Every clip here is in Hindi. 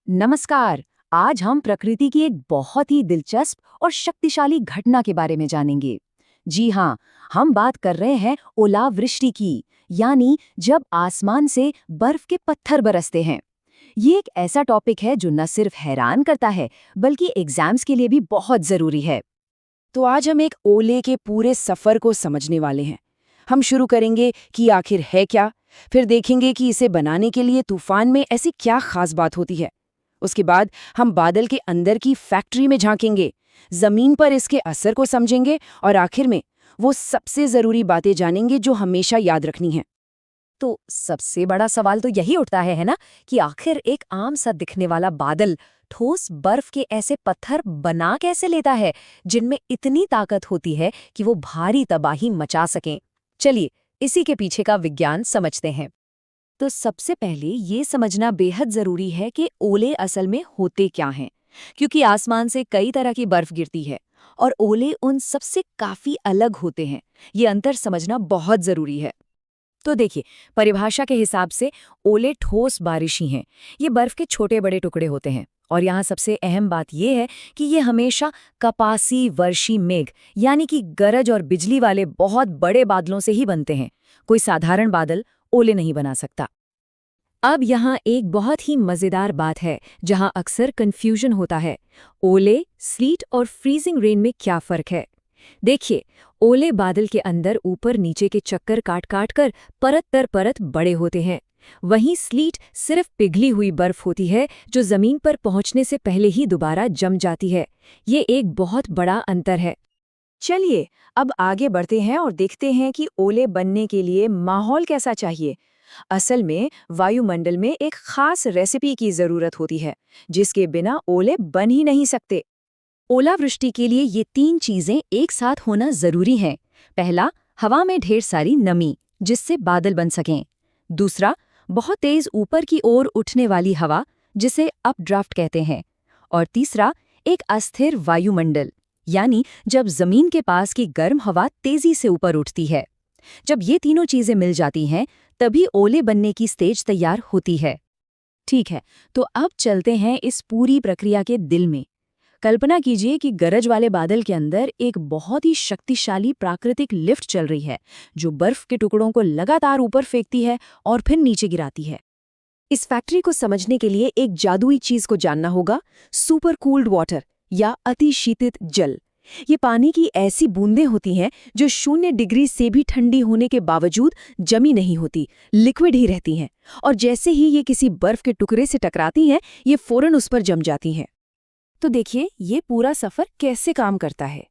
नमस्कार। आज हम प्रकृति की एक बहुत ही दिलचस्प और शक्तिशाली घटना के बारे में जानेंगे। जी हाँ, हम बात कर रहे हैं ओलावृष्टि की, यानी जब आसमान से बर्फ के पत्थर बरसते हैं। ये एक ऐसा टॉपिक है जो न सिर्फ हैरान करता है, बल्कि एग्जाम्स के लिए भी बहुत जरूरी है। तो आज हम एक ओले के पूरे सफर को समझने वाले हैं। हम शुरू करेंगे कि आखिर है क्या, फिर देखेंगे कि इसे बनाने के लिए तूफान में ऐसी क्या खास बात होती है। उसके बाद हम बादल के अंदर की फैक्ट्री में झांकेंगे, जमीन पर इसके असर को समझेंगे और आखिर में वो सबसे जरूरी बातें जानेंगे जो हमेशा याद रखनी है। तो सबसे बड़ा सवाल तो यही उठता है ना, कि आखिर एक आम सा दिखने वाला बादल ठोस बर्फ के ऐसे पत्थर बना कैसे लेता है, जिनमें इतनी ताकत होती है कि वो भारी तबाही मचा सकें। चलिए, इसी के पीछे का विज्ञान समझते हैं। तो सबसे पहले ये समझना बेहद जरूरी है कि ओले असल में होते क्या हैं, क्योंकि आसमान से कई तरह की बर्फ गिरती है और ओले उन सबसे काफी अलग होते हैं। ये अंतर समझना बहुत जरूरी है। तो देखिए, परिभाषा के हिसाब से ओले ठोस बारिशी हैं। ये बर्फ के छोटे बड़े टुकड़े होते हैं। और यहाँ सबसे अहम बात यह है कि ये हमेशा कपासी वर्षी मेघ, यानी कि गरज और बिजली वाले बहुत बड़े बादलों से ही बनते हैं। कोई साधारण बादल ओले नहीं बना सकता। अब यहाँ एक बहुत ही मजेदार बात है, जहाँ अक्सर कंफ्यूजन होता है। ओले, स्लीट और फ्रीजिंग रेन में क्या फर्क है? देखिए, ओले बादल के अंदर ऊपर नीचे के चक्कर काट काट कर परत दर परत बड़े होते हैं। वहीं स्लीट सिर्फ पिघली हुई बर्फ होती है, जो जमीन पर पहुंचने से पहले ही दोबारा जम जाती है। ये एक बहुत बड़ा अंतर है। चलिए, अब आगे बढ़ते हैं और देखते हैं कि ओले बनने के लिए माहौल कैसा चाहिए। असल में वायुमंडल में एक खास रेसिपी की जरूरत होती है, जिसके बिना ओले बन ही नहीं सकते। ओलावृष्टि के लिए ये तीन चीजें एक साथ होना जरूरी हैं। पहला, हवा में ढेर सारी नमी, जिससे बादल बन सकें। दूसरा, बहुत तेज ऊपर की ओर उठने वाली हवा, जिसे अपड्राफ्ट कहते हैं। और तीसरा, एक अस्थिर वायुमंडल, यानी जब जमीन के पास की गर्म हवा तेजी से ऊपर उठती है। जब ये तीनों चीजें मिल जाती हैं, तभी ओले बनने की स्टेज तैयार होती है। ठीक है, तो अब चलते हैं इस पूरी प्रक्रिया के दिल में। कल्पना कीजिए कि गरज वाले बादल के अंदर एक बहुत ही शक्तिशाली प्राकृतिक लिफ्ट चल रही है, जो बर्फ के टुकड़ों को लगातार ऊपर फेंकती है और फिर नीचे गिराती है। इस फैक्ट्री को समझने के लिए एक जादुई चीज को जानना होगा, सुपर कूल्ड वाटर या अति शीतित जल। ये पानी की ऐसी बूंदें होती हैं जो 0 डिग्री से भी ठंडी होने के बावजूद जमी नहीं होती, लिक्विड ही रहती हैं। और जैसे ही ये किसी बर्फ के टुकड़े से टकराती हैं, ये फौरन उस पर जम जाती हैं। तो देखिए, ये पूरा सफर कैसे काम करता है।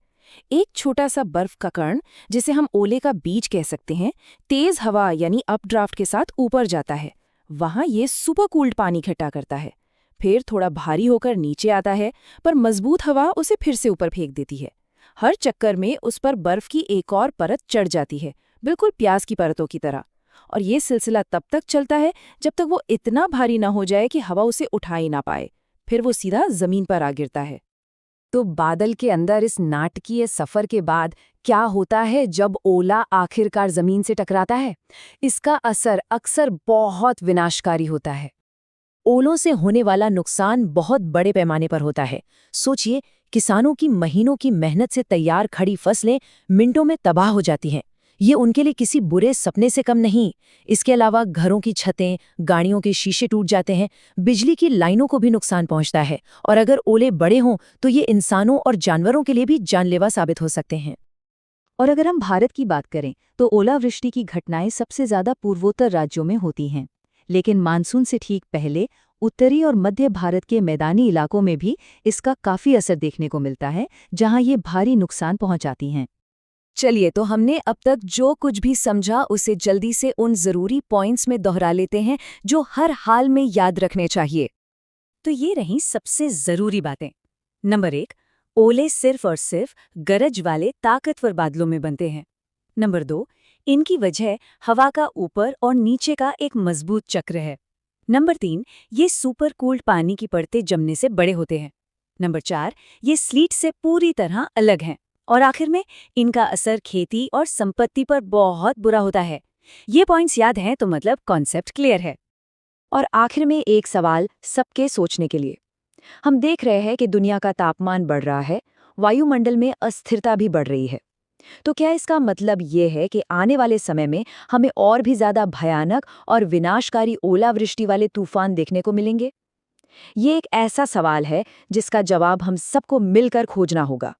एक छोटा सा बर्फ का कण, जिसे हम ओले का बीज कह सकते हैं, तेज हवा यानी अपड्राफ्ट के साथ ऊपर जाता है। वहां ये सुपर कूल्ड पानी इकट्ठा करता है, फिर थोड़ा भारी होकर नीचे आता है, पर मजबूत हवा उसे फिर से ऊपर फेंक देती है। हर चक्कर में उस पर बर्फ की एक और परत चढ़ जाती है, बिल्कुल प्याज की परतों की तरह। और ये सिलसिला तब तक चलता है जब तक वो इतना भारी ना हो जाए कि हवा उसे उठा ही ना पाए। फिर वो सीधा जमीन पर आ गिरता है। तो बादल के अंदर इस नाटकीय सफर के बाद क्या होता है जब ओला आखिरकार जमीन से टकराता है? इसका असर अक्सर बहुत विनाशकारी होता है। ओलों से होने वाला नुकसान बहुत बड़े पैमाने पर होता है। सोचिए, किसानों की महीनों की मेहनत से तैयार खड़ी फसलें मिनटों में तबाह हो जाती हैं। ये उनके लिए किसी बुरे सपने से कम नहीं। इसके अलावा घरों की छतें, गाड़ियों के शीशे टूट जाते हैं, बिजली की लाइनों को भी नुकसान पहुंचता है। और अगर ओले बड़े हों तो ये इंसानों और जानवरों के लिए भी जानलेवा साबित हो सकते हैं। और अगर हम भारत की बात करें, तो ओलावृष्टि की घटनाएं सबसे ज्यादा पूर्वोत्तर राज्यों में होती हैं। लेकिन मानसून से ठीक पहले उत्तरी और मध्य भारत के मैदानी इलाकों में भी इसका काफी असर देखने को मिलता है, जहां ये भारी नुकसान पहुंचाती हैं। चलिए, तो हमने अब तक जो कुछ भी समझा उसे जल्दी से उन जरूरी पॉइंट्स में दोहरा लेते हैं, जो हर हाल में याद रखने चाहिए। तो ये रही सबसे जरूरी बातें। नंबर 1, ओले सिर्फ और सिर्फ गरज वाले ताकतवर बादलों में बनते हैं। नंबर 2, इनकी वजह हवा का ऊपर और नीचे का एक मजबूत चक्र है। नंबर 3, ये सुपर कूल्ड पानी की परतें जमने से बड़े होते हैं। नंबर 4, ये स्लीट से पूरी तरह अलग हैं। और आखिर में, इनका असर खेती और संपत्ति पर बहुत बुरा होता है। ये पॉइंट्स याद हैं तो मतलब कॉन्सेप्ट क्लियर है। और आखिर में एक सवाल सबके सोचने के लिए। हम देख रहे हैं कि दुनिया का तापमान बढ़ रहा है, वायुमंडल में अस्थिरता भी बढ़ रही है। तो क्या इसका मतलब ये है कि आने वाले समय में हमें और भी ज्यादा भयानक और विनाशकारी ओलावृष्टि वाले तूफान देखने को मिलेंगे? ये एक ऐसा सवाल है जिसका जवाब हम सबको मिलकर खोजना होगा।